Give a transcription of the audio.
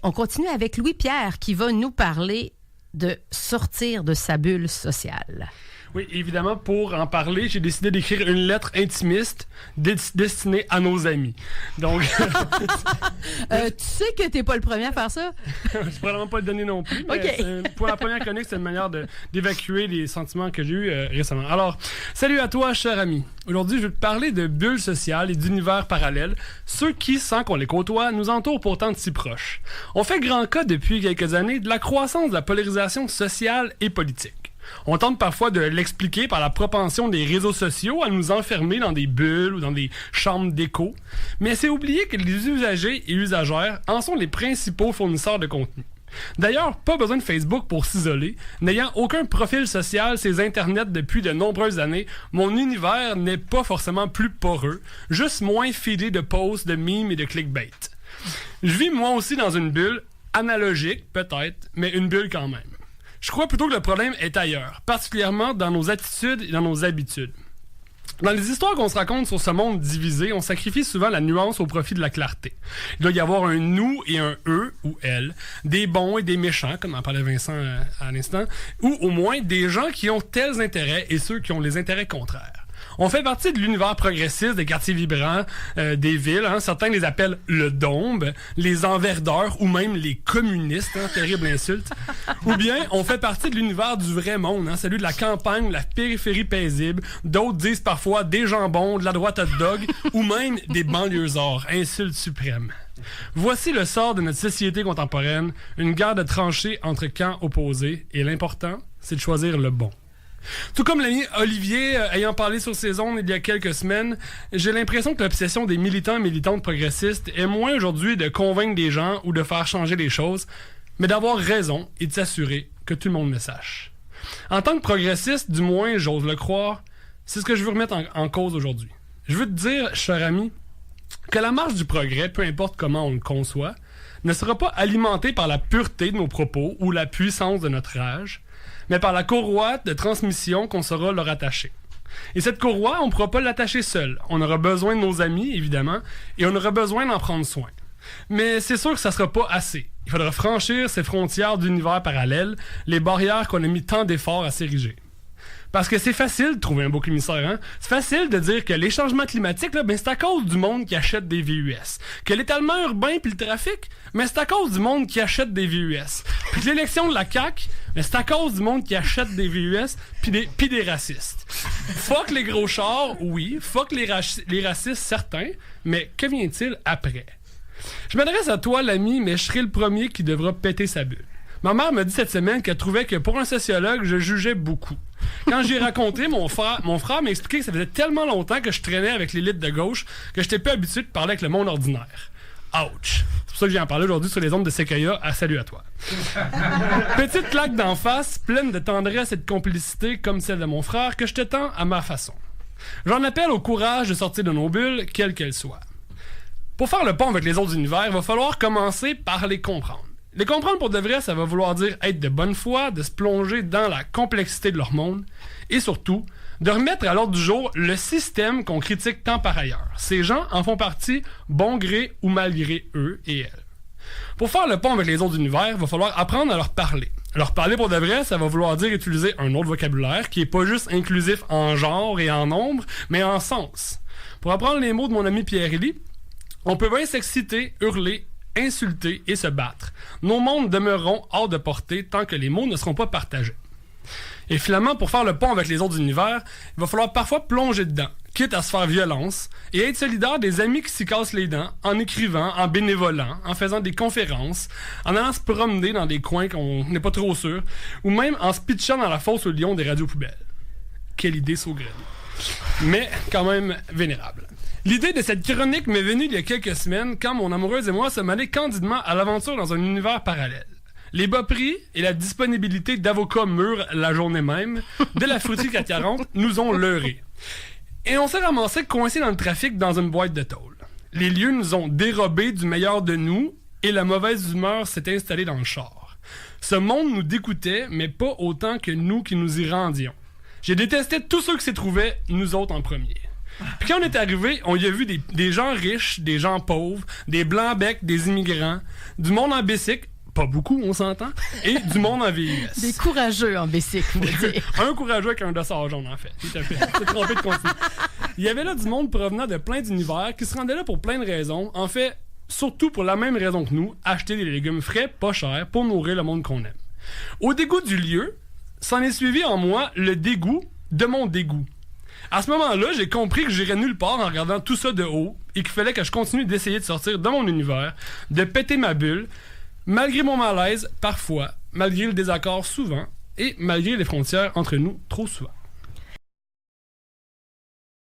On continue avec Louis-Pierre qui va nous parler de sortir de sa bulle sociale. Oui, évidemment, pour en parler, j'ai décidé d'écrire une lettre intimiste destinée à nos amis. Donc, tu sais que t'es pas le premier à faire ça? je ne pourrais vraiment pas le donner non plus. Mais OK. pour la première chronique, c'est une manière d'évacuer les sentiments que j'ai eus récemment. Alors, salut à toi, cher ami. Aujourd'hui, je vais te parler de bulles sociales et d'univers parallèles, ceux qui, sans qu'on les côtoie, nous entourent pourtant de si proches. On fait grand cas depuis quelques années de la croissance de la polarisation sociale et politique. On tente parfois de l'expliquer par la propension des réseaux sociaux à nous enfermer dans des bulles ou dans des chambres d'écho, mais c'est oublier que les usagers et usagères en sont les principaux fournisseurs de contenu. D'ailleurs, pas besoin de Facebook pour s'isoler. N'ayant aucun profil social sur Internet depuis de nombreuses années, mon univers n'est pas forcément plus poreux, juste moins feedé de posts, de memes et de clickbait. Je vis moi aussi dans une bulle, analogique peut-être, mais une bulle quand même. Je crois plutôt que le problème est ailleurs, particulièrement dans nos attitudes et dans nos habitudes. Dans les histoires qu'on se raconte sur ce monde divisé, on sacrifie souvent la nuance au profit de la clarté. Il doit y avoir un nous et un eux ou elles, des bons et des méchants, comme en parlait Vincent à l'instant, ou au moins des gens qui ont tels intérêts et ceux qui ont les intérêts contraires. On fait partie de l'univers progressiste des quartiers vibrants des villes. Certains les appellent le Dombe, les enverdeurs ou même les communistes. Terrible insulte. Ou bien on fait partie de l'univers du vrai monde, celui de la campagne, de la périphérie paisible. D'autres disent parfois des jambons, de la droite hot dog ou même des banlieusards. Insulte suprême. Voici le sort de notre société contemporaine, une guerre de tranchées entre camps opposés. Et l'important, c'est de choisir le bon. Tout comme l'ami Olivier ayant parlé sur ses ondes il y a quelques semaines, j'ai l'impression que l'obsession des militants et militantes progressistes est moins aujourd'hui de convaincre des gens ou de faire changer les choses, mais d'avoir raison et de s'assurer que tout le monde le sache. En tant que progressiste, du moins j'ose le croire, c'est ce que je veux remettre en cause aujourd'hui. Je veux te dire, cher ami, que la marche du progrès, peu importe comment on le conçoit, ne sera pas alimentée par la pureté de nos propos ou la puissance de notre rage, mais par la courroie de transmission qu'on saura leur attacher. Et cette courroie, on ne pourra pas l'attacher seul. On aura besoin de nos amis, évidemment, et on aura besoin d'en prendre soin. Mais c'est sûr que ça ne sera pas assez. Il faudra franchir ces frontières d'univers parallèles, les barrières qu'on a mis tant d'efforts à s'ériger. Parce que c'est facile de trouver un bouc émissaire, C'est facile de dire que les changements climatiques, c'est à cause du monde qui achète des VUS. Que l'étalement urbain puis le trafic, c'est à cause du monde qui achète des VUS. Puis que l'élection de la CAQ, c'est à cause du monde qui achète des VUS puis des racistes. Fuck les gros chars, oui. Fuck les racistes, certains. Mais que vient-il après? Je m'adresse à toi, l'ami, mais je serai le premier qui devra péter sa bulle. Ma mère m'a dit cette semaine qu'elle trouvait que pour un sociologue, je jugeais beaucoup. Quand j'ai raconté, mon frère m'a expliqué que ça faisait tellement longtemps que je traînais avec l'élite de gauche que j'étais peu habitué de parler avec le monde ordinaire. Ouch! C'est pour ça que j'ai en parlé aujourd'hui sur les ondes de Sequoia. Salut à toi. Petite claque d'en face, pleine de tendresse et de complicité comme celle de mon frère, que je te tends à ma façon. J'en appelle au courage de sortir de nos bulles, quelles qu'elles soient. Pour faire le pont avec les autres univers, il va falloir commencer par les comprendre. Les comprendre pour de vrai, ça va vouloir dire être de bonne foi, de se plonger dans la complexité de leur monde et surtout, de remettre à l'ordre du jour le système qu'on critique tant par ailleurs. Ces gens en font partie, bon gré ou mal gré, eux et elles. Pour faire le pont avec les autres univers, il va falloir apprendre à leur parler. Leur parler pour de vrai, ça va vouloir dire utiliser un autre vocabulaire qui est pas juste inclusif en genre et en nombre, mais en sens. Pour apprendre les mots de mon ami Pierre-Élie, on peut bien s'exciter, hurler, insulter et se battre. Nos mondes demeureront hors de portée tant que les mots ne seront pas partagés. Et finalement, pour faire le pont avec les autres univers, il va falloir parfois plonger dedans, quitte à se faire violence, et être solidaire des amis qui s'y cassent les dents, en écrivant, en bénévolant, en faisant des conférences, en allant se promener dans des coins qu'on n'est pas trop sûr, ou même en se pitchant dans la fosse au lion des radios poubelles. Quelle idée saugrenue. Mais quand même vénérable. L'idée de cette chronique m'est venue il y a quelques semaines quand mon amoureuse et moi sommes allés candidement à l'aventure dans un univers parallèle. Les bas prix et la disponibilité d'avocats mûrs la journée même, de la fruiterie 440, nous ont leurrés. Et on s'est ramassé coincés dans le trafic dans une boîte de tôle. Les lieux nous ont dérobé du meilleur de nous et la mauvaise humeur s'est installée dans le char. Ce monde nous dégoûtait, mais pas autant que nous qui nous y rendions. J'ai détesté tous ceux qui s'y trouvaient, nous autres en premier. Puis quand on est arrivé, on y a vu des gens riches, des gens pauvres, des blancs-becs, des immigrants, du monde en bicycle, pas beaucoup, on s'entend, et du monde en VUS. Des courageux en bicycle, faut dire. Un courageux avec un dossard jaune, en fait. Tout à fait. C'est trompé de continu. Il y avait là du monde provenant de plein d'univers qui se rendait là pour plein de raisons. En fait, surtout pour la même raison que nous, acheter des légumes frais, pas chers, pour nourrir le monde qu'on aime. Au dégoût du lieu, s'en est suivi en moi le dégoût de mon dégoût. À ce moment-là, j'ai compris que j'irais nulle part en regardant tout ça de haut et qu'il fallait que je continue d'essayer de sortir de mon univers, de péter ma bulle, malgré mon malaise, parfois, malgré le désaccord souvent, et malgré les frontières entre nous, trop souvent.